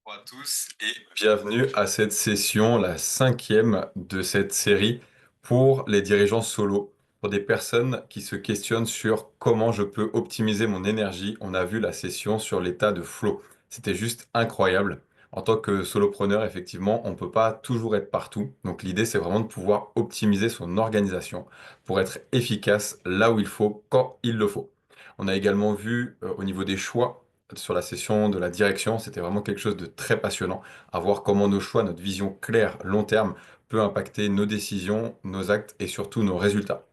Bonjour à tous et bienvenue à cette session, la cinquième de cette série pour les dirigeants solo, pour des personnes qui se questionnent sur comment je peux optimiser mon énergie. On a vu la session sur l'état de flow. C'était juste incroyable. En tant que solopreneur, effectivement, on ne peut pas toujours être partout. Donc l'idée, c'est vraiment de pouvoir optimiser son organisation pour être efficace là où il faut, quand il le faut. On a également vu au niveau des choix sur la session de la direction, c'était vraiment quelque chose de très passionnant, à voir comment nos choix, notre vision claire, long terme, peut impacter nos décisions, nos actes et surtout nos résultats.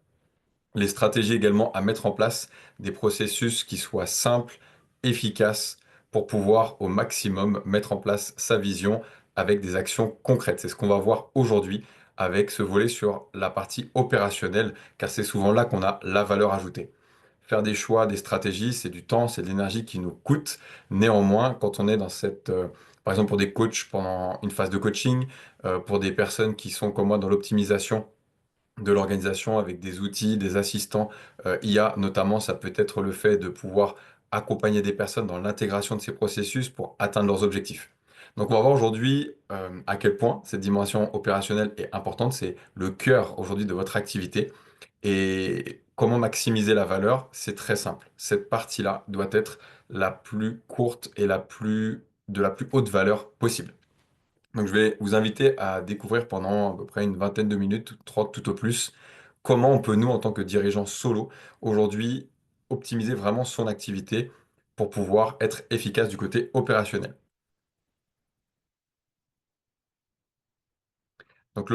Les stratégies également à mettre en place, des processus qui soient simples, efficaces, pour pouvoir au maximum mettre en place sa vision avec des actions concrètes. C'est ce qu'on va voir aujourd'hui avec ce volet sur la partie opérationnelle, car c'est souvent là qu'on a la valeur ajoutée. Faire des choix, des stratégies, c'est du temps, c'est de l'énergie qui nous coûte. Néanmoins, quand on est dans par exemple pour des coachs pendant une phase de coaching, pour des personnes qui sont comme moi dans l'optimisation de l'organisation avec des outils, des assistants IA notamment, ça peut être le fait de pouvoir accompagner des personnes dans l'intégration de ces processus pour atteindre leurs objectifs. Donc on va voir aujourd'hui à quel point cette dimension opérationnelle est importante, c'est le cœur aujourd'hui de votre activité. Et comment maximiser la valeur, c'est très simple. Cette partie-là doit être la plus courte et de la plus haute valeur possible. Donc, je vais vous inviter à découvrir pendant à peu près une vingtaine de minutes, 30 tout au plus, comment on peut, nous, en tant que dirigeants solo, aujourd'hui, optimiser vraiment son activité pour pouvoir être efficace du côté opérationnel. Donc,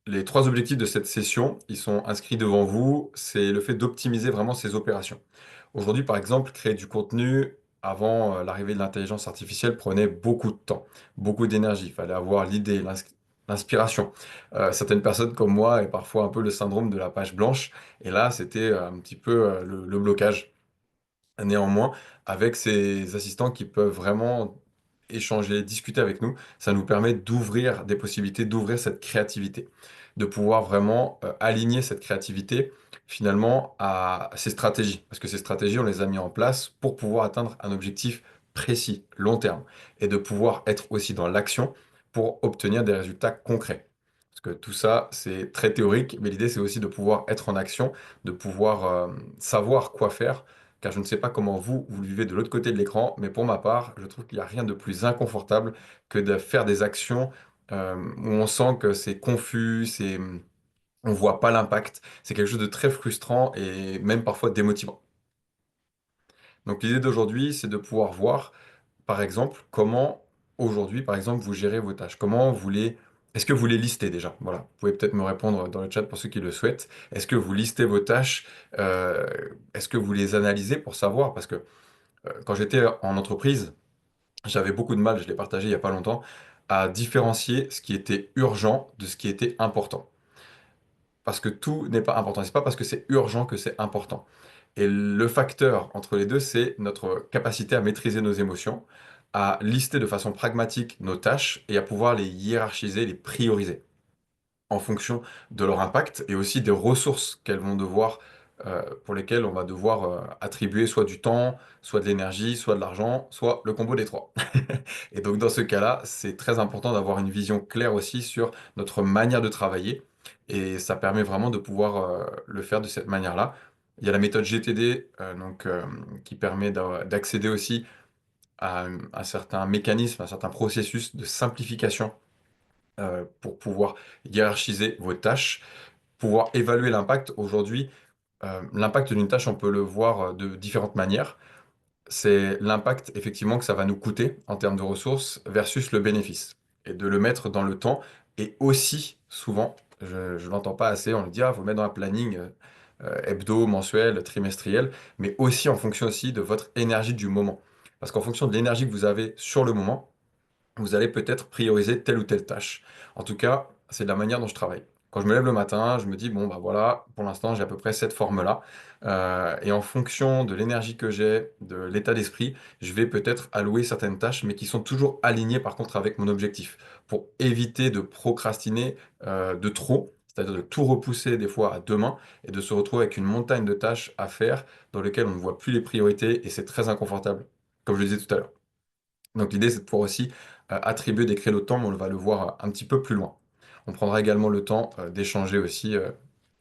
les trois objectifs de cette session, ils sont inscrits devant vous, c'est le fait d'optimiser vraiment ses opérations. Aujourd'hui, par exemple, créer du contenu avant l'arrivée de l'intelligence artificielle prenait beaucoup de temps, beaucoup d'énergie. Il fallait avoir l'idée, l'inspiration. Certaines personnes comme moi et parfois un peu le syndrome de la page blanche. Et là, c'était un petit peu le blocage. Néanmoins, avec ces assistants qui peuvent vraiment échanger, discuter avec nous, ça nous permet d'ouvrir des possibilités, d'ouvrir cette créativité, de pouvoir vraiment aligner cette créativité finalement à ces stratégies. Parce que ces stratégies, on les a mis en place pour pouvoir atteindre un objectif précis, long terme, et de pouvoir être aussi dans l'action pour obtenir des résultats concrets. Parce que tout ça, c'est très théorique, mais l'idée, c'est aussi de pouvoir être en action, de pouvoir savoir quoi faire car je ne sais pas comment vous le vivez de l'autre côté de l'écran, mais pour ma part, je trouve qu'il n'y a rien de plus inconfortable que de faire des actions où on sent que c'est confus, on voit pas l'impact. C'est quelque chose de très frustrant et même parfois démotivant. Donc l'idée d'aujourd'hui, c'est de pouvoir voir, par exemple, comment aujourd'hui, par exemple, vous gérez vos tâches. Est-ce que vous les listez déjà? Voilà. Vous pouvez peut-être me répondre dans le chat pour ceux qui le souhaitent. Est-ce que vous listez vos tâches? Euh, Est-ce que vous les analysez pour savoir? Parce que quand j'étais en entreprise, j'avais beaucoup de mal, je l'ai partagé il n'y a pas longtemps, à différencier ce qui était urgent de ce qui était important. Parce que tout n'est pas important. C'est pas parce que c'est urgent que c'est important. Et le facteur entre les deux, c'est notre capacité à maîtriser nos émotions, à lister de façon pragmatique nos tâches et à pouvoir les hiérarchiser, les prioriser en fonction de leur impact et aussi des ressources pour lesquelles on va devoir attribuer soit du temps, soit de l'énergie, soit de l'argent, soit le combo des trois. Et donc dans ce cas-là, c'est très important d'avoir une vision claire aussi sur notre manière de travailler et ça permet vraiment de pouvoir le faire de cette manière-là. Il y a la méthode GTD qui permet d'accéder aussi à un certain mécanisme, à un certain processus de simplification pour pouvoir hiérarchiser vos tâches, pouvoir évaluer l'impact. Aujourd'hui, l'impact d'une tâche, on peut le voir de différentes manières. C'est l'impact effectivement que ça va nous coûter en termes de ressources versus le bénéfice. Et de le mettre dans le temps. Et aussi, souvent, je ne l'entends pas assez, on le dit, ah, faut mettre dans un planning hebdo, mensuel, trimestriel, mais aussi en fonction aussi de votre énergie du moment. Parce qu'en fonction de l'énergie que vous avez sur le moment, vous allez peut-être prioriser telle ou telle tâche. En tout cas, c'est de la manière dont je travaille. Quand je me lève le matin, je me dis, bon, bah voilà, pour l'instant, j'ai à peu près cette forme-là. Et en fonction de l'énergie que j'ai, de l'état d'esprit, je vais peut-être allouer certaines tâches, mais qui sont toujours alignées par contre avec mon objectif, pour éviter de procrastiner de trop, c'est-à-dire de tout repousser des fois à demain, et de se retrouver avec une montagne de tâches à faire dans lesquelles on ne voit plus les priorités, et c'est très inconfortable, comme je le disais tout à l'heure. Donc l'idée, c'est de pouvoir aussi attribuer des créneaux de temps, mais on va le voir un petit peu plus loin. On prendra également le temps d'échanger aussi.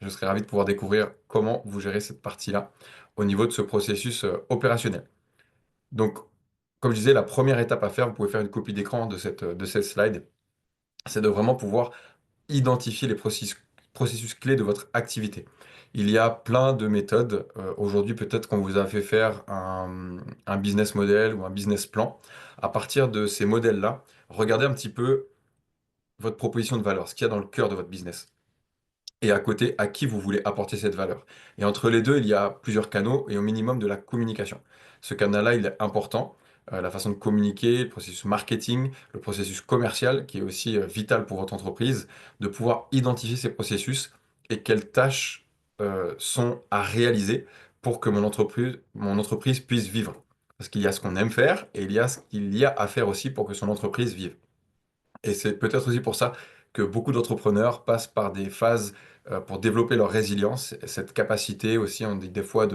Je serais ravi de pouvoir découvrir comment vous gérez cette partie-là au niveau de ce processus opérationnel. Donc, comme je disais, la première étape à faire, vous pouvez faire une copie d'écran de cette slide, c'est de vraiment pouvoir identifier les processus clés de votre activité. Il y a plein de méthodes. Aujourd'hui, peut-être qu'on vous a fait faire un business model ou un business plan. À partir de ces modèles-là, regardez un petit peu votre proposition de valeur, ce qu'il y a dans le cœur de votre business. Et à côté, à qui vous voulez apporter cette valeur. Et entre les deux, il y a plusieurs canaux et au minimum de la communication. Ce canal-là, il est important. La façon de communiquer, le processus marketing, le processus commercial, qui est aussi vital pour votre entreprise, de pouvoir identifier ces processus et quelles tâches sont à réaliser pour que mon entreprise puisse vivre. Parce qu'il y a ce qu'on aime faire et il y a ce qu'il y a à faire aussi pour que son entreprise vive. Et c'est peut-être aussi pour ça que beaucoup d'entrepreneurs passent par des phases pour développer leur résilience, cette capacité aussi, on dit des fois,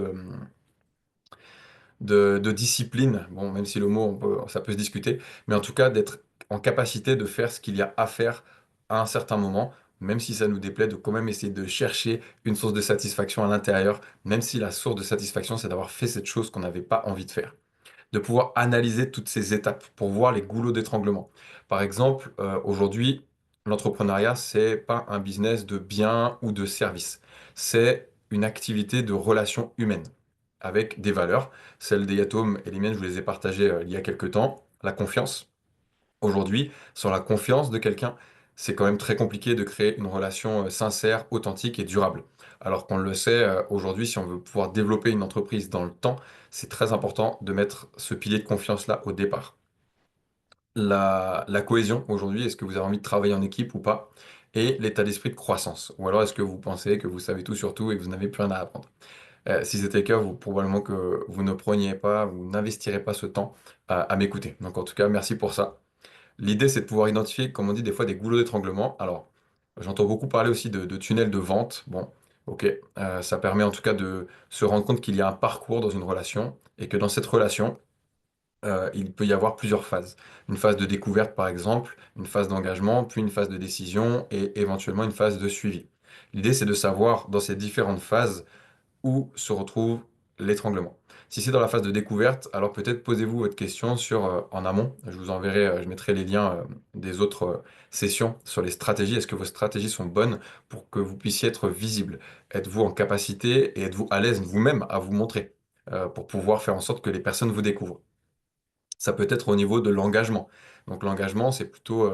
de discipline. Bon, même si le mot, ça peut se discuter, mais en tout cas d'être en capacité de faire ce qu'il y a à faire à un certain moment, même si ça nous déplaît, de quand même essayer de chercher une source de satisfaction à l'intérieur, même si la source de satisfaction, c'est d'avoir fait cette chose qu'on n'avait pas envie de faire, de pouvoir analyser toutes ces étapes pour voir les goulots d'étranglement. Par exemple, aujourd'hui, l'entrepreneuriat, c'est pas un business de biens ou de services. C'est une activité de relations humaines avec des valeurs. Celles des Yatome et les miennes, je vous les ai partagées il y a quelques temps. La confiance. Aujourd'hui, sans la confiance de quelqu'un, c'est quand même très compliqué de créer une relation sincère, authentique et durable. Alors qu'on le sait, aujourd'hui, si on veut pouvoir développer une entreprise dans le temps, c'est très important de mettre ce pilier de confiance-là au départ. La cohésion, aujourd'hui, est-ce que vous avez envie de travailler en équipe ou pas? Et l'état d'esprit de croissance. Ou alors est-ce que vous pensez que vous savez tout sur tout et que vous n'avez plus rien à apprendre? Si c'était le cas, vous, probablement que vous ne preniez pas, vous n'investirez pas ce temps à m'écouter. Donc en tout cas, merci pour ça. L'idée, c'est de pouvoir identifier, comme on dit des fois, des goulots d'étranglement. Alors, j'entends beaucoup parler aussi de tunnels de vente. Bon, ok, ça permet en tout cas de se rendre compte qu'il y a un parcours dans une relation et que dans cette relation, il peut y avoir plusieurs phases. Une phase de découverte, par exemple, une phase d'engagement, puis une phase de décision et éventuellement une phase de suivi. L'idée, c'est de savoir dans ces différentes phases où se retrouve l'étranglement. Si c'est dans la phase de découverte, alors peut-être posez-vous votre question sur en amont. Je vous enverrai, je mettrai les liens des autres sessions sur les stratégies. Est-ce que vos stratégies sont bonnes pour que vous puissiez être visible? Êtes-vous en capacité et êtes-vous à l'aise vous-même à vous montrer pour pouvoir faire en sorte que les personnes vous découvrent? Ça peut être au niveau de l'engagement. Donc l'engagement, c'est plutôt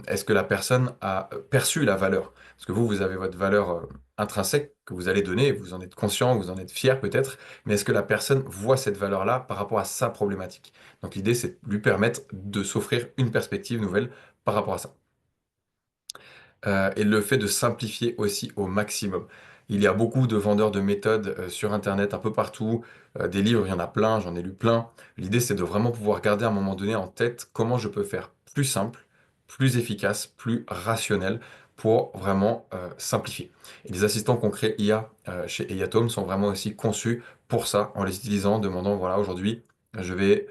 est-ce que la personne a perçu la valeur? Parce que vous, vous avez votre valeur intrinsèque que vous allez donner, vous en êtes conscient, vous en êtes fier peut-être, mais est-ce que la personne voit cette valeur-là par rapport à sa problématique? Donc l'idée, c'est de lui permettre de s'offrir une perspective nouvelle par rapport à ça. Et le fait de simplifier aussi au maximum. Il y a beaucoup de vendeurs de méthodes sur Internet, un peu partout. Des livres, il y en a plein, j'en ai lu plein. L'idée, c'est de vraiment pouvoir garder à un moment donné en tête comment je peux faire plus simple, plus efficace, plus rationnel pour vraiment simplifier. Et les assistants qu'on crée IA chez Eyatom sont vraiment aussi conçus pour ça, en les utilisant, en demandant, voilà, aujourd'hui, je vais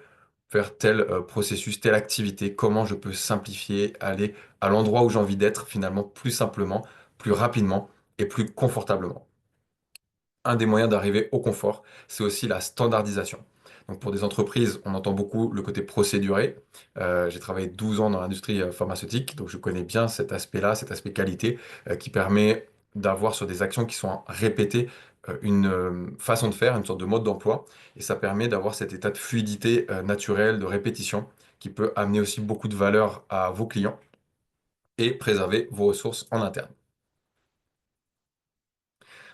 faire tel processus, telle activité, comment je peux simplifier, aller à l'endroit où j'ai envie d'être finalement plus simplement, plus rapidement et plus confortablement. Un des moyens d'arriver au confort, c'est aussi la standardisation. Donc pour des entreprises, on entend beaucoup le côté procéduré. J'ai travaillé 12 ans dans l'industrie pharmaceutique, donc je connais bien cet aspect-là, cet aspect qualité, qui permet d'avoir sur des actions qui sont répétées une façon de faire, une sorte de mode d'emploi, et ça permet d'avoir cet état de fluidité naturelle, de répétition, qui peut amener aussi beaucoup de valeur à vos clients et préserver vos ressources en interne.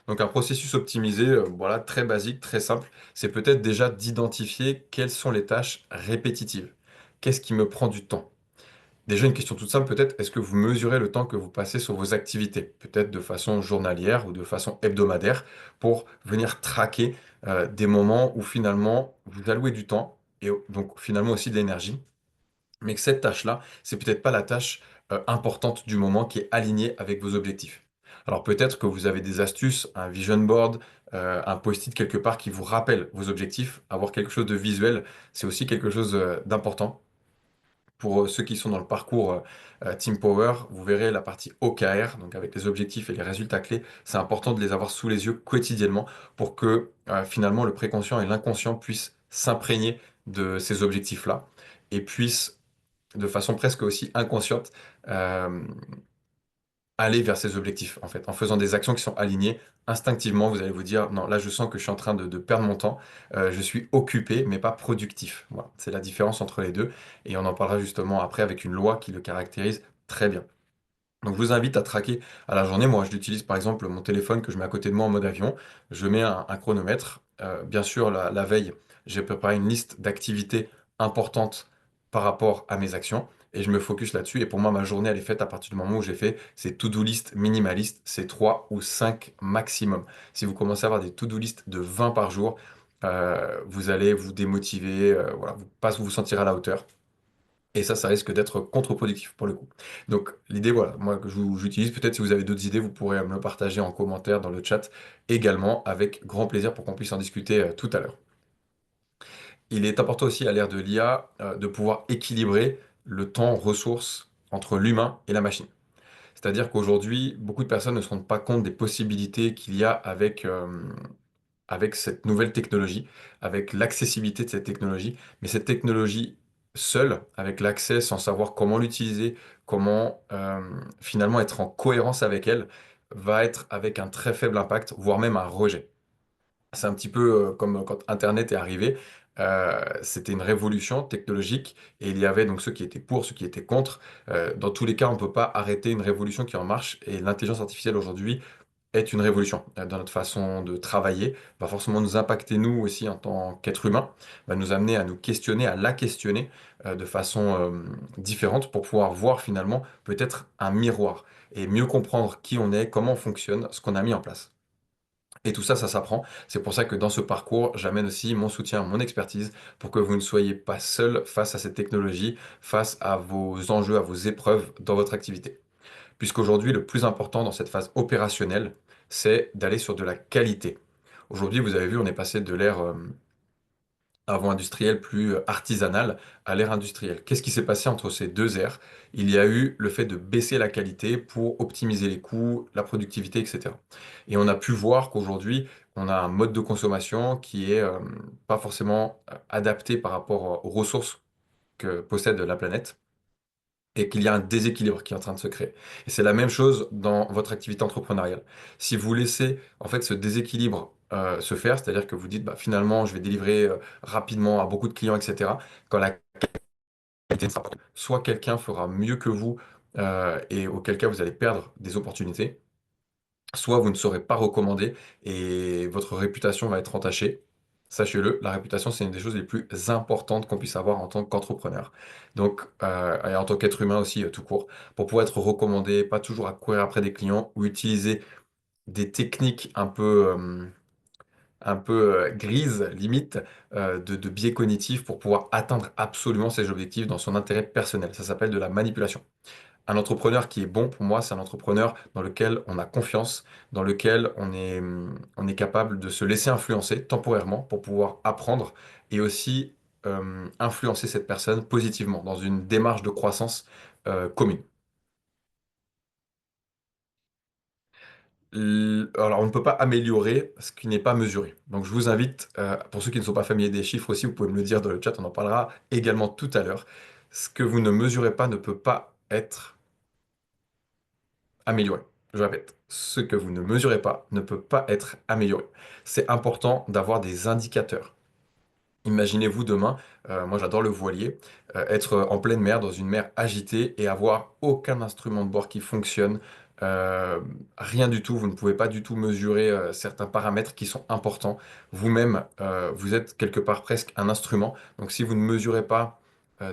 Donc un processus optimisé, voilà, très basique, très simple, c'est peut-être déjà d'identifier quelles sont les tâches répétitives. Qu'est-ce qui me prend du temps? Déjà une question toute simple peut-être, est-ce que vous mesurez le temps que vous passez sur vos activités? Peut-être de façon journalière ou de façon hebdomadaire pour venir traquer des moments où finalement vous allouez du temps et donc finalement aussi de l'énergie, mais que cette tâche-là, c'est peut-être pas la tâche importante du moment qui est alignée avec vos objectifs. Alors peut-être que vous avez des astuces, un vision board, un post-it quelque part qui vous rappelle vos objectifs. Avoir quelque chose de visuel, c'est aussi quelque chose d'important. Pour ceux qui sont dans le parcours Team Power, vous verrez la partie OKR, donc avec les objectifs et les résultats clés. C'est important de les avoir sous les yeux quotidiennement pour que finalement le préconscient et l'inconscient puissent s'imprégner de ces objectifs-là et puissent, de façon presque aussi inconsciente, euh, aller vers ces objectifs, en fait. En faisant des actions qui sont alignées, instinctivement, vous allez vous dire, non, là, je sens que je suis en train de perdre mon temps, je suis occupé, mais pas productif. Voilà, c'est la différence entre les deux, et on en parlera justement après avec une loi qui le caractérise très bien. Donc, je vous invite à traquer à la journée. Moi, je l'utilise par exemple mon téléphone que je mets à côté de moi en mode avion. Je mets un chronomètre. Bien sûr, la veille, j'ai préparé une liste d'activités importantes par rapport à mes actions et je me focus là-dessus. Et pour moi, ma journée, elle est faite à partir du moment où j'ai fait ces to-do list minimalistes. C'est 3 ou 5 maximum. Si vous commencez à avoir des to-do list de 20 par jour, vous allez vous démotiver, voilà, vous pas vous sentir à la hauteur. Et ça risque d'être contre-productif pour le coup. Donc l'idée, voilà, moi que j'utilise, peut-être si vous avez d'autres idées, vous pourrez me le partager en commentaire dans le chat également, avec grand plaisir pour qu'on puisse en discuter tout à l'heure. Il est important aussi à l'ère de l'IA de pouvoir équilibrer le temps ressources entre l'humain et la machine. C'est-à-dire qu'aujourd'hui, beaucoup de personnes ne se rendent pas compte des possibilités qu'il y a avec cette nouvelle technologie, avec l'accessibilité de cette technologie. Mais cette technologie seule, avec l'accès sans savoir comment l'utiliser, comment finalement être en cohérence avec elle, va être avec un très faible impact, voire même un rejet. C'est un petit peu comme quand Internet est arrivé. C'était une révolution technologique et il y avait donc ceux qui étaient pour, ceux qui étaient contre. Dans tous les cas, on ne peut pas arrêter une révolution qui est en marche et l'intelligence artificielle aujourd'hui est une révolution dans notre façon de travailler, va forcément nous impacter nous aussi en tant qu'être humain, va nous amener à nous questionner, à la questionner de façon différente pour pouvoir voir finalement peut-être un miroir et mieux comprendre qui on est, comment on fonctionne, ce qu'on a mis en place. Et tout ça, ça s'apprend. C'est pour ça que dans ce parcours, j'amène aussi mon soutien, mon expertise, pour que vous ne soyez pas seul face à cette technologie, face à vos enjeux, à vos épreuves dans votre activité. Puisqu'aujourd'hui, le plus important dans cette phase opérationnelle, c'est d'aller sur de la qualité. Aujourd'hui, vous avez vu, on est passé de l'ère avant-industrielle plus artisanale à l'ère industrielle. Qu'est-ce qui s'est passé entre ces deux ères? Il y a eu le fait de baisser la qualité pour optimiser les coûts, la productivité, etc. Et on a pu voir qu'aujourd'hui, on a un mode de consommation qui est pas forcément adapté par rapport aux ressources que possède la planète et qu'il y a un déséquilibre qui est en train de se créer. Et c'est la même chose dans votre activité entrepreneuriale. Si vous laissez en fait ce déséquilibre se faire, c'est-à-dire que vous dites bah, finalement je vais délivrer rapidement à beaucoup de clients, etc., quand la qualité ne sera pas, soit quelqu'un fera mieux que vous et auquel cas vous allez perdre des opportunités, soit vous ne serez pas recommandé et votre réputation va être entachée. Sachez-le, la réputation, c'est une des choses les plus importantes qu'on puisse avoir en tant qu'entrepreneur. Donc, et en tant qu'être humain aussi, tout court, pour pouvoir être recommandé, pas toujours à courir après des clients ou utiliser des techniques un peu grises, limite, de biais cognitifs pour pouvoir atteindre absolument ses objectifs dans son intérêt personnel. Ça s'appelle de la manipulation. Un entrepreneur qui est bon pour moi, c'est un entrepreneur dans lequel on a confiance, dans lequel on est capable de se laisser influencer temporairement pour pouvoir apprendre et aussi influencer cette personne positivement dans une démarche de croissance commune. Alors, on ne peut pas améliorer ce qui n'est pas mesuré. Donc, je vous invite, pour ceux qui ne sont pas familiers des chiffres aussi, vous pouvez me le dire dans le chat, on en parlera également tout à l'heure. Ce que vous ne mesurez pas ne peut pas être amélioré. Je répète, ce que vous ne mesurez pas ne peut pas être amélioré. C'est important d'avoir des indicateurs. Imaginez-vous demain, moi j'adore le voilier, être en pleine mer, dans une mer agitée et avoir aucun instrument de bord qui fonctionne, euh, rien du tout, vous ne pouvez pas du tout mesurer certains paramètres qui sont importants. Vous-même, vous êtes quelque part presque un instrument, donc si vous ne mesurez pas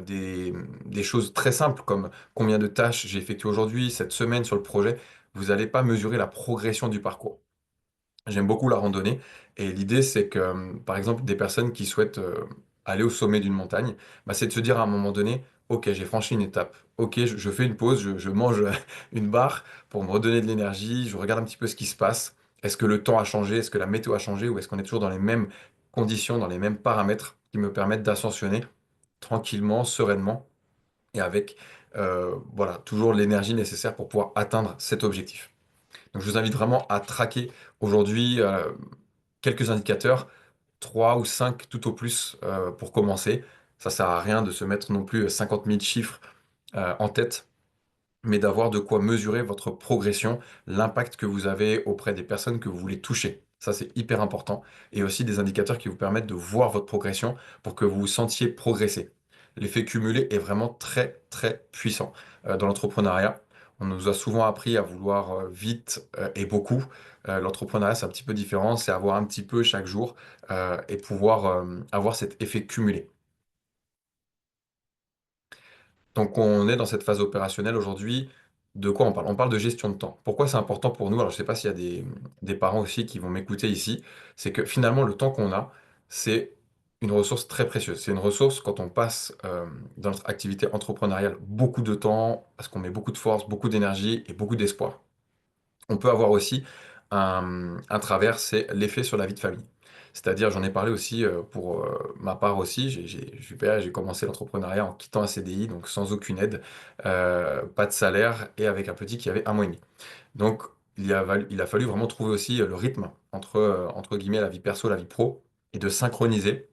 des choses très simples comme combien de tâches j'ai effectuées aujourd'hui, cette semaine sur le projet, vous n'allez pas mesurer la progression du parcours. J'aime beaucoup la randonnée et l'idée c'est que par exemple des personnes qui souhaitent aller au sommet d'une montagne, bah, c'est de se dire à un moment donné, ok j'ai franchi une étape, ok je fais une pause, je mange une barre pour me redonner de l'énergie, je regarde un petit peu ce qui se passe, est-ce que le temps a changé, est-ce que la météo a changé ou est-ce qu'on est toujours dans les mêmes conditions, dans les mêmes paramètres qui me permettent d'ascensionner tranquillement, sereinement et avec voilà, toujours l'énergie nécessaire pour pouvoir atteindre cet objectif. Donc je vous invite vraiment à traquer aujourd'hui quelques indicateurs, 3 ou 5 tout au plus pour commencer. Ça sert à rien de se mettre non plus 50 000 chiffres en tête, mais d'avoir de quoi mesurer votre progression, l'impact que vous avez auprès des personnes que vous voulez toucher. Ça, c'est hyper important. Et aussi des indicateurs qui vous permettent de voir votre progression pour que vous vous sentiez progresser. L'effet cumulé est vraiment très, très puissant. Dans l'entrepreneuriat, on nous a souvent appris à vouloir vite et beaucoup. L'entrepreneuriat, c'est un petit peu différent. C'est avoir un petit peu chaque jour et pouvoir avoir cet effet cumulé. Donc on est dans cette phase opérationnelle aujourd'hui. De quoi on parle? On parle de gestion de temps. Pourquoi c'est important pour nous? Alors je ne sais pas s'il y a des parents aussi qui vont m'écouter ici. C'est que finalement le temps qu'on a, c'est une ressource très précieuse. C'est une ressource quand on passe dans notre activité entrepreneuriale beaucoup de temps, parce qu'on met beaucoup de force, beaucoup d'énergie et beaucoup d'espoir. On peut avoir aussi un travers, c'est l'effet sur la vie de famille. C'est-à-dire, j'en ai parlé aussi pour ma part aussi, j'ai commencé l'entrepreneuriat en quittant un CDI, donc sans aucune aide, pas de salaire et avec un petit qui avait 1 mois et demi. Donc, il a fallu vraiment trouver aussi le rythme entre guillemets, la vie perso, la vie pro, et de synchroniser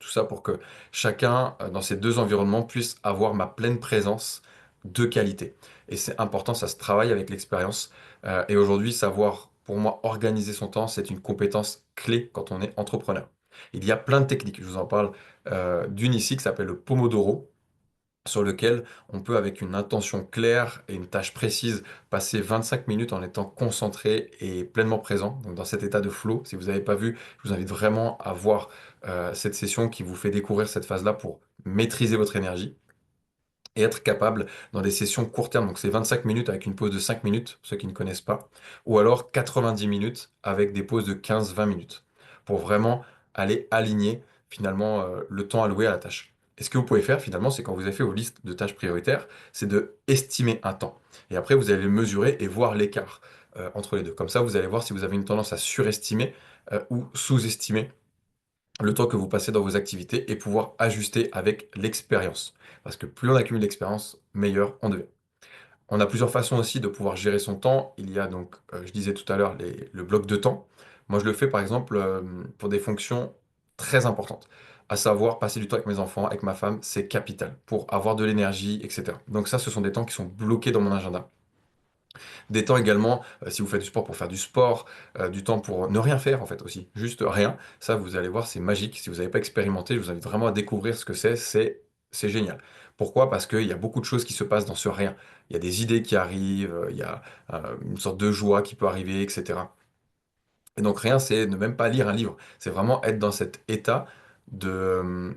tout ça pour que chacun, dans ces deux environnements, puisse avoir ma pleine présence de qualité. Et c'est important, ça se travaille avec l'expérience. Et aujourd'hui, savoir, pour moi, organiser son temps, c'est une compétence clé quand on est entrepreneur. Il y a plein de techniques. Je vous en parle d'une ici qui s'appelle le Pomodoro, sur lequel on peut, avec une intention claire et une tâche précise, passer 25 minutes en étant concentré et pleinement présent, donc dans cet état de flow. Si vous n'avez pas vu, je vous invite vraiment à voir cette session qui vous fait découvrir cette phase-là pour maîtriser votre énergie et être capable dans des sessions court terme. Donc c'est 25 minutes avec une pause de 5 minutes, pour ceux qui ne connaissent pas, ou alors 90 minutes avec des pauses de 15-20 minutes, pour vraiment aller aligner finalement le temps alloué à la tâche. Et ce que vous pouvez faire finalement, c'est quand vous avez fait vos listes de tâches prioritaires, c'est de estimer un temps. Et après, vous allez le mesurer et voir l'écart entre les deux. Comme ça, vous allez voir si vous avez une tendance à surestimer ou sous-estimer le temps que vous passez dans vos activités et pouvoir ajuster avec l'expérience. Parce que plus on accumule d'expérience, meilleur on devient. On a plusieurs façons aussi de pouvoir gérer son temps. Il y a donc, je disais tout à l'heure, le bloc de temps. Moi, je le fais par exemple pour des fonctions très importantes. À savoir, passer du temps avec mes enfants, avec ma femme, c'est capital pour avoir de l'énergie, etc. Donc ça, ce sont des temps qui sont bloqués dans mon agenda. Des temps également, si vous faites du sport, pour faire du sport, du temps pour ne rien faire en fait aussi, juste rien. Ça, vous allez voir, c'est magique. Si vous n'avez pas expérimenté, je vous invite vraiment à découvrir ce que c'est génial. Pourquoi? Parce qu'il y a beaucoup de choses qui se passent dans ce rien. Il y a des idées qui arrivent, il y a une sorte de joie qui peut arriver, etc. Et donc rien, c'est ne même pas lire un livre. C'est vraiment être dans cet état de,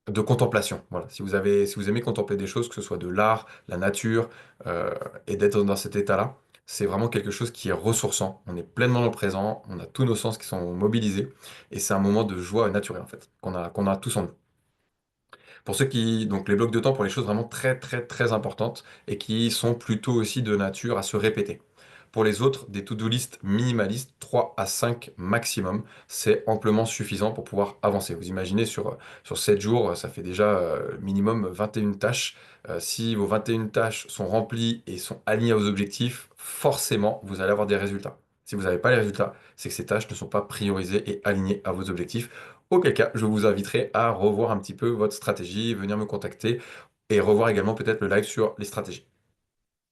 de contemplation. Voilà. Si vous aimez contempler des choses, que ce soit de l'art, la nature, et d'être dans cet état-là, c'est vraiment quelque chose qui est ressourçant. On est pleinement dans le présent, on a tous nos sens qui sont mobilisés, et c'est un moment de joie naturelle en fait, qu'on a tous en nous. Pour ceux qui, donc les blocs de temps pour les choses vraiment très très très importantes et qui sont plutôt aussi de nature à se répéter. Pour les autres, des to-do list minimalistes, 3 à 5 maximum, c'est amplement suffisant pour pouvoir avancer. Vous imaginez sur 7 jours, ça fait déjà minimum 21 tâches. Si vos 21 tâches sont remplies et sont alignées à vos objectifs, forcément, vous allez avoir des résultats. Si vous n'avez pas les résultats, c'est que ces tâches ne sont pas priorisées et alignées à vos objectifs. Auquel cas, je vous inviterai à revoir un petit peu votre stratégie, venir me contacter et revoir également peut-être le live sur les stratégies.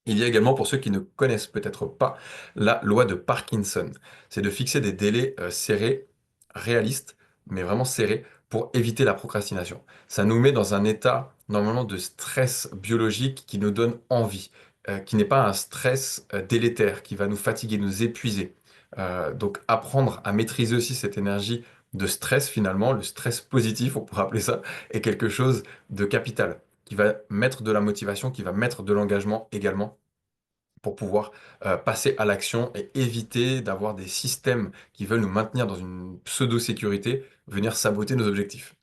Il y a également, pour ceux qui ne connaissent peut-être pas, la loi de Parkinson. C'est de fixer des délais serrés, réalistes, mais vraiment serrés, pour éviter la procrastination. Ça nous met dans un état normalement de stress biologique qui nous donne envie, qui n'est pas un stress délétère, qui va nous fatiguer, nous épuiser. Donc apprendre à maîtriser aussi cette énergie de stress finalement, le stress positif, on pourrait appeler ça, est quelque chose de capital qui va mettre de la motivation, qui va mettre de l'engagement également pour pouvoir passer à l'action et éviter d'avoir des systèmes qui veulent nous maintenir dans une pseudo-sécurité, venir saboter nos objectifs.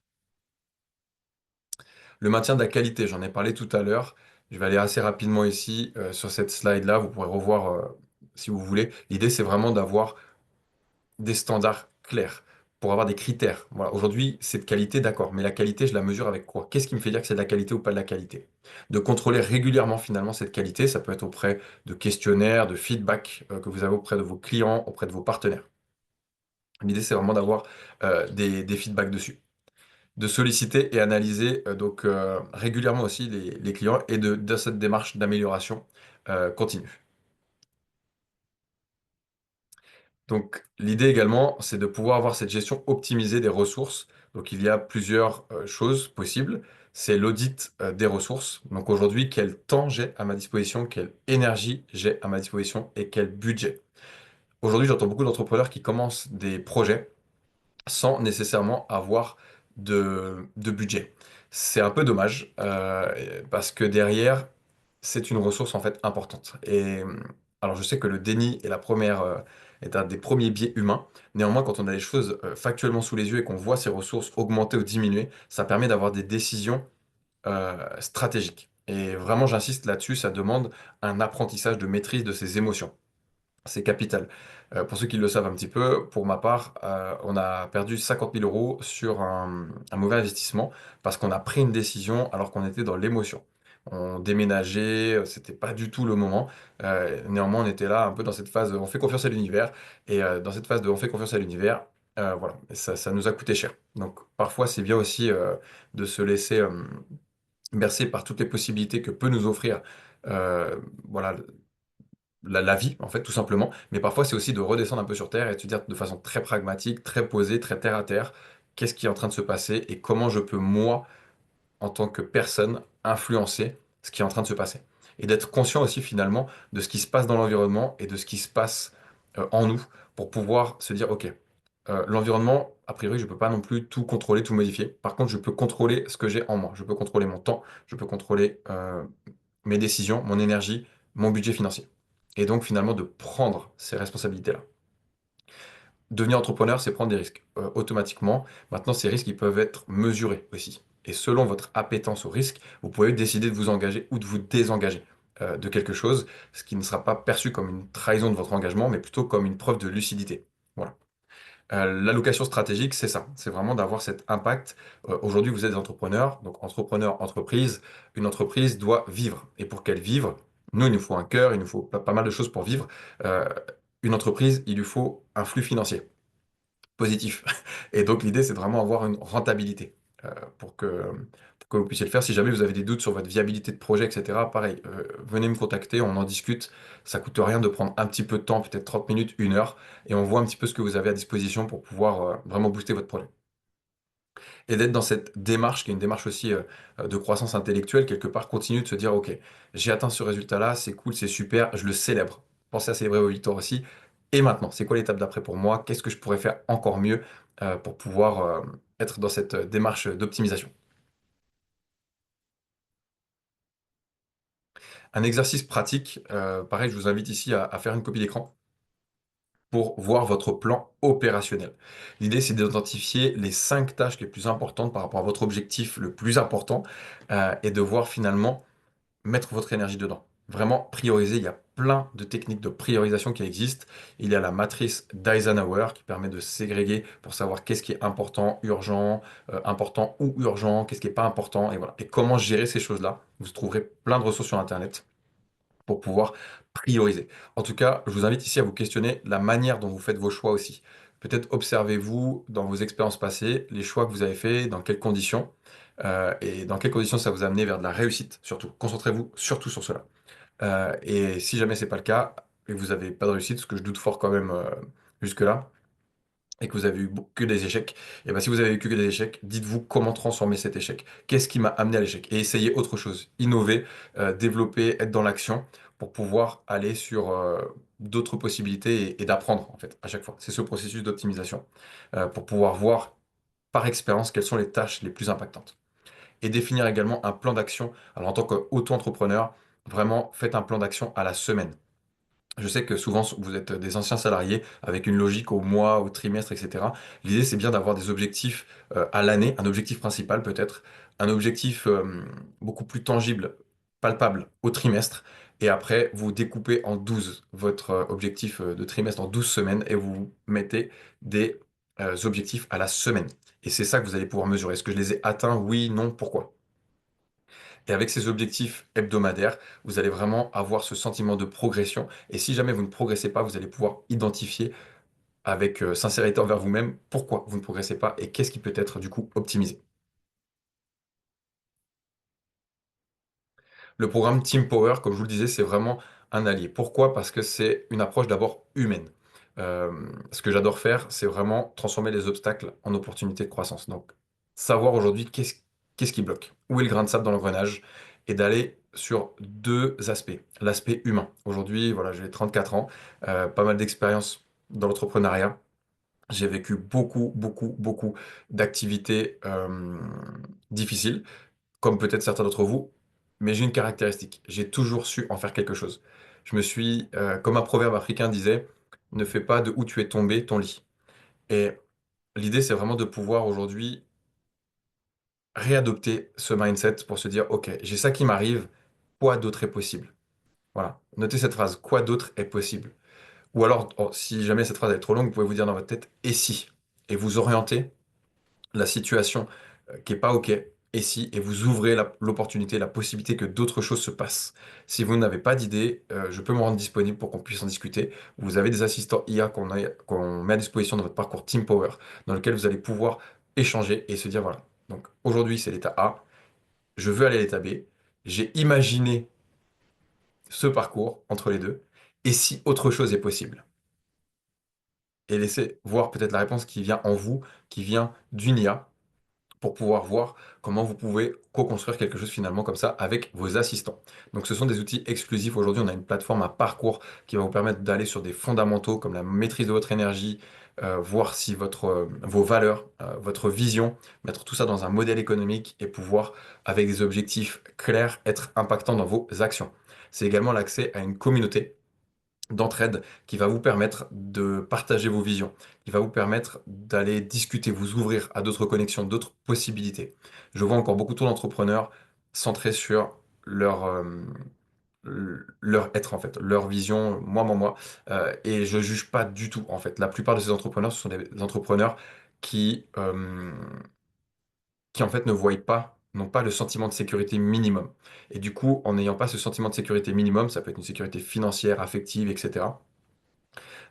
Le maintien de la qualité, j'en ai parlé tout à l'heure. Je vais aller assez rapidement ici sur cette slide-là. Vous pourrez revoir si vous voulez. L'idée, c'est vraiment d'avoir des standards clairs. pour avoir des critères. Voilà, aujourd'hui, c'est de qualité, d'accord, mais la qualité, je la mesure avec quoi? Qu'est-ce qui me fait dire que c'est de la qualité ou pas de la qualité? De contrôler régulièrement finalement cette qualité, ça peut être auprès de questionnaires, de feedback que vous avez auprès de vos clients, auprès de vos partenaires. L'idée, c'est vraiment d'avoir des feedbacks dessus, de solliciter et analyser régulièrement aussi les clients et de cette démarche d'amélioration continue. Donc, l'idée également, c'est de pouvoir avoir cette gestion optimisée des ressources. Donc, il y a plusieurs choses possibles. C'est l'audit des ressources. Donc, aujourd'hui, quel temps j'ai à ma disposition, quelle énergie j'ai à ma disposition et quel budget. Aujourd'hui, j'entends beaucoup d'entrepreneurs qui commencent des projets sans nécessairement avoir de budget. C'est un peu dommage parce que derrière, c'est une ressource en fait importante. Et alors je sais que le déni est est un des premiers biais humains. Néanmoins, quand on a les choses factuellement sous les yeux et qu'on voit ces ressources augmenter ou diminuer, ça permet d'avoir des décisions stratégiques. Et vraiment, j'insiste là-dessus, ça demande un apprentissage de maîtrise de ses émotions. C'est capital. Pour ceux qui le savent un petit peu, pour ma part, on a perdu 50 000 € sur un mauvais investissement parce qu'on a pris une décision alors qu'on était dans l'émotion. On déménageait, c'était pas du tout le moment. Néanmoins, on était là un peu dans cette phase de on fait confiance à l'univers. Et dans cette phase de on fait confiance à l'univers, voilà, et ça nous a coûté cher. Donc parfois, c'est bien aussi de se laisser bercer par toutes les possibilités que peut nous offrir. Voilà, la vie, en fait, tout simplement. Mais parfois, c'est aussi de redescendre un peu sur Terre et de se dire de façon très pragmatique, très posée, très terre à terre, qu'est-ce qui est en train de se passer et comment je peux, moi, en tant que personne, influencer ce qui est en train de se passer. Et d'être conscient aussi, finalement, de ce qui se passe dans l'environnement et de ce qui se passe en nous pour pouvoir se dire, OK, l'environnement, a priori, je ne peux pas non plus tout contrôler, tout modifier. Par contre, je peux contrôler ce que j'ai en moi. Je peux contrôler mon temps, je peux contrôler mes décisions, mon énergie, mon budget financier. Et donc finalement de prendre ces responsabilités-là. Devenir entrepreneur, c'est prendre des risques automatiquement. Maintenant, ces risques, ils peuvent être mesurés aussi. Et selon votre appétence au risque, vous pouvez décider de vous engager ou de vous désengager de quelque chose, ce qui ne sera pas perçu comme une trahison de votre engagement, mais plutôt comme une preuve de lucidité. Voilà. L'allocation stratégique, c'est ça. C'est vraiment d'avoir cet impact. Aujourd'hui, vous êtes entrepreneur, donc entrepreneur, entreprise. Une entreprise doit vivre. Et pour qu'elle vive, nous, il nous faut un cœur, il nous faut pas mal de choses pour vivre. Euh, une entreprise, il lui faut un flux financier positif. Et donc, l'idée, c'est de vraiment avoir une rentabilité euh, pour pour que vous puissiez le faire. Si jamais vous avez des doutes sur votre viabilité de projet, etc., pareil, venez me contacter, on en discute. Ça coûte rien de prendre un petit peu de temps, peut-être 30 minutes, 1 heure, et on voit un petit peu ce que vous avez à disposition pour pouvoir vraiment booster votre projet. Et d'être dans cette démarche, qui est une démarche aussi de croissance intellectuelle, quelque part, continue de se dire, OK, j'ai atteint ce résultat-là, c'est cool, c'est super, je le célèbre. Pensez à célébrer vos victoires aussi. Et maintenant, c'est quoi l'étape d'après pour moi? Qu'est-ce que je pourrais faire encore mieux pour pouvoir être dans cette démarche d'optimisation? Un exercice pratique, pareil, je vous invite ici à faire une copie d'écran pour voir votre plan opérationnel. L'idée, c'est d'identifier les 5 tâches les plus importantes par rapport à votre objectif le plus important et de voir finalement mettre votre énergie dedans. Vraiment prioriser, il y a plein de techniques de priorisation qui existent. Il y a la matrice d'Eisenhower qui permet de ségréguer pour savoir qu'est-ce qui est important ou urgent, qu'est-ce qui n'est pas important, et voilà. Et comment gérer ces choses-là. Vous trouverez plein de ressources sur Internet pour pouvoir prioriser. En tout cas, je vous invite ici à vous questionner la manière dont vous faites vos choix aussi. Peut-être observez-vous dans vos expériences passées les choix que vous avez faits, dans quelles conditions, et dans quelles conditions ça vous a amené vers de la réussite, surtout. Concentrez-vous surtout sur cela. Et si jamais c'est pas le cas, et que vous n'avez pas de réussite, ce que je doute fort quand même jusque-là, et que vous avez eu que des échecs, et bien si vous avez eu que des échecs, dites-vous comment transformer cet échec. Qu'est-ce qui m'a amené à l'échec? Et essayez autre chose. Innover, développer, être dans l'action pour pouvoir aller sur d'autres possibilités et d'apprendre en fait à chaque fois. C'est ce processus d'optimisation pour pouvoir voir par expérience quelles sont les tâches les plus impactantes. Et définir également un plan d'action. Alors en tant qu'auto-entrepreneur, vraiment faites un plan d'action à la semaine. Je sais que souvent vous êtes des anciens salariés avec une logique au mois, au trimestre, etc. L'idée, c'est bien d'avoir des objectifs à l'année, un objectif principal peut-être, un objectif beaucoup plus tangible, palpable au trimestre. Et après, vous découpez en 12 votre objectif de trimestre en 12 semaines et vous mettez des objectifs à la semaine. Et c'est ça que vous allez pouvoir mesurer. Est-ce que je les ai atteints? Oui, non, pourquoi? Et avec ces objectifs hebdomadaires, vous allez vraiment avoir ce sentiment de progression. Et si jamais vous ne progressez pas, vous allez pouvoir identifier avec sincérité envers vous-même pourquoi vous ne progressez pas et qu'est-ce qui peut être du coup optimisé. Le programme Team Power, comme je vous le disais, c'est vraiment un allié. Pourquoi? Parce que c'est une approche d'abord humaine. Euh, Ce que j'adore faire, c'est vraiment transformer les obstacles en opportunités de croissance. Donc, savoir aujourd'hui qu'est-ce qui bloque, où est le grain de sable dans l'engrenage, et d'aller sur deux aspects. L'aspect humain. Aujourd'hui, voilà, j'ai 34 ans, pas mal d'expérience dans l'entrepreneuriat. J'ai vécu beaucoup, beaucoup, beaucoup d'activités difficiles comme peut-être certains d'entre vous, mais j'ai une caractéristique. J'ai toujours su en faire quelque chose. Comme un proverbe africain disait, ne fais pas de où tu es tombé ton lit. Et l'idée, c'est vraiment de pouvoir aujourd'hui réadopter ce mindset pour se dire, OK, j'ai ça qui m'arrive, quoi d'autre est possible? Voilà. Notez cette phrase, quoi d'autre est possible? Ou alors, oh, si jamais cette phrase est trop longue, vous pouvez vous dire dans votre tête, et si? Et vous orientez la situation qui est pas OK, et si, et vous ouvrez l'opportunité, la possibilité que d'autres choses se passent. Si vous n'avez pas d'idée, je peux me rendre disponible pour qu'on puisse en discuter. Vous avez des assistants IA qu'on met à disposition dans votre parcours Team Power, dans lequel vous allez pouvoir échanger et se dire, voilà, donc aujourd'hui c'est l'état A, je veux aller à l'état B, j'ai imaginé ce parcours entre les deux, et si autre chose est possible? Et laissez voir peut-être la réponse qui vient en vous, qui vient d'une IA, pour pouvoir voir comment vous pouvez co-construire quelque chose finalement comme ça avec vos assistants. Donc ce sont des outils exclusifs. Aujourd'hui, on a une plateforme, un parcours qui va vous permettre d'aller sur des fondamentaux comme la maîtrise de votre énergie, voir si vos valeurs, votre vision, mettre tout ça dans un modèle économique et pouvoir, avec des objectifs clairs, être impactant dans vos actions. C'est également l'accès à une communauté d'entraide qui va vous permettre de partager vos visions, qui va vous permettre d'aller discuter, vous ouvrir à d'autres connexions, d'autres possibilités. Je vois encore beaucoup trop d'entrepreneurs centrés sur leur être en fait, leur vision, moi, et je juge pas du tout en fait. La plupart de ces entrepreneurs, ce sont des entrepreneurs qui, euh, qui en fait ne voient pas, n'ont pas le sentiment de sécurité minimum. Et du coup, en n'ayant pas ce sentiment de sécurité minimum, ça peut être une sécurité financière, affective, etc.,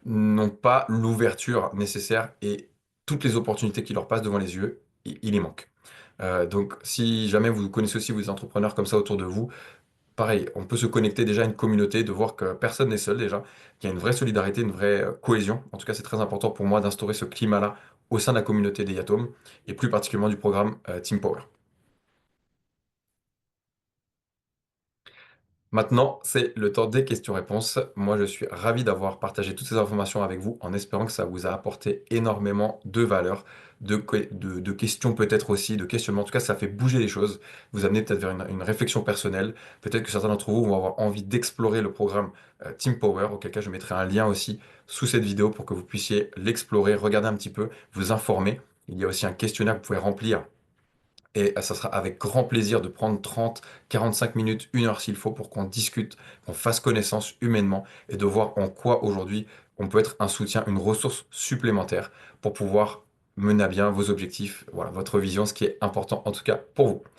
n'ont pas l'ouverture nécessaire et toutes les opportunités qui leur passent devant les yeux, il y manque. Donc, si jamais vous connaissez aussi des entrepreneurs comme ça autour de vous, pareil, on peut se connecter déjà à une communauté, de voir que personne n'est seul déjà, qu'il y a une vraie solidarité, une vraie cohésion. En tout cas, c'est très important pour moi d'instaurer ce climat-là au sein de la communauté des Yatoms et plus particulièrement du programme Team Power. Maintenant, c'est le temps des questions-réponses. Moi, je suis ravi d'avoir partagé toutes ces informations avec vous en espérant que ça vous a apporté énormément de valeur, de questions peut-être aussi, de questionnements. En tout cas, ça fait bouger les choses, vous amener peut-être vers une réflexion personnelle. Peut-être que certains d'entre vous vont avoir envie d'explorer le programme Team Power, auquel cas je mettrai un lien aussi sous cette vidéo pour que vous puissiez l'explorer, regarder un petit peu, vous informer. Il y a aussi un questionnaire que vous pouvez remplir et ça sera avec grand plaisir de prendre 30, 45 minutes, 1 heure s'il faut pour qu'on discute, qu'on fasse connaissance humainement et de voir en quoi aujourd'hui on peut être un soutien, une ressource supplémentaire pour pouvoir mener à bien vos objectifs, voilà, votre vision, ce qui est important en tout cas pour vous.